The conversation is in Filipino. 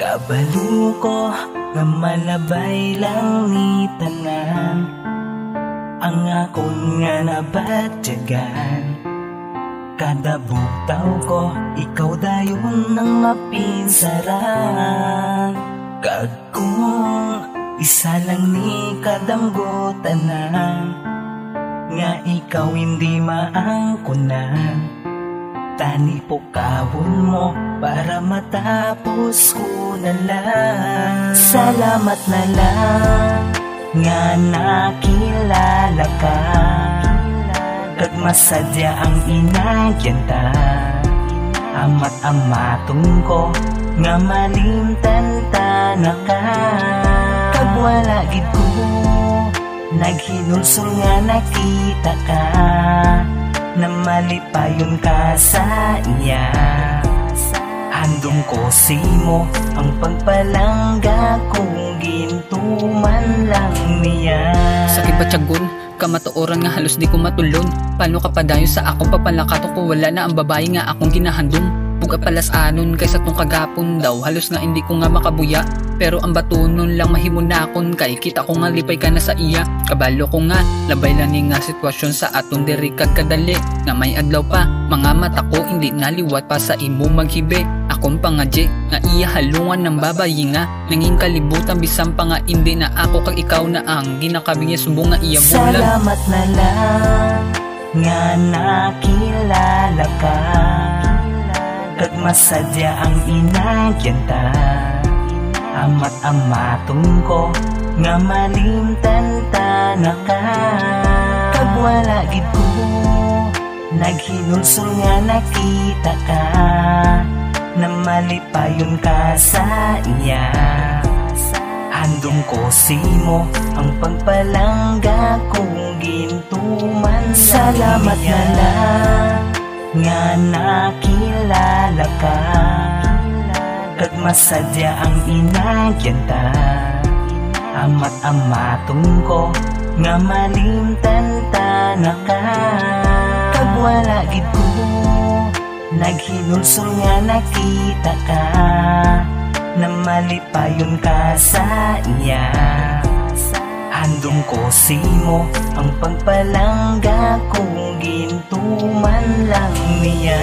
Kabalo ko nga malabay lang ni tanan ang akon nga nabatyagan. Kada bugtaw ko, ikaw dayon nang mapinsaran. Kag kung isa lang ni kadamgotanan, nga ikaw hindi maangkunan. Tani po kawon mo para matapos ko na lang. Salamat na lang nga nakilala ka, kag masadya ang inagyanta. Amat amaton ko nga malimtan na ka, kag wala gid ko naghinulsol nga nakita ka, na malipayon ka sa iya. Handong ko simo ang pagpalangga kung gintuman lang niya. Sakit ba tiyagon? Kamatuoran nga halos di ko matulon. Paano ka padayon sa akong papalakato ko? Wala na ang babae nga akong ginahandong. Buga palas anon kaysa tong kagapon daw, halos na hindi ko nga makabuya. Pero ang batunon lang mahimunakon, kay kita ko nga lipay ka na sa iya. Kabalo ko nga, labay lang ni nga sitwasyon sa aton diri kadali. Nga may adlaw pa, mga mata ko hindi naliwat pa sa imo maghibe. Akong pangadye, nga iya halungan ng babayi nga, nanging kalibutan bisan pa nga hindi na ako kag ikaw na ang ginakabing subong nga iya bulan. Salamat na lang nga nakilala ka, kag masadya ang inagyanta. Amat amaton ko nga malimtan na ka, kag wala gid ko naghinulsol nga nakita ka, na malipayon ka sa iya. Handong ko simo ang pagpalangga kung gintuman. Salamat na lang nga nakilala ka, kag masadya ang inagyanta. Amat amaton ko nga malimtan na ka, kag wala gid ko naghinulsol nga nakita ka, na malipayon ka sa iya. Handong ko simo ang pagpalangga kung gintuman lang niya.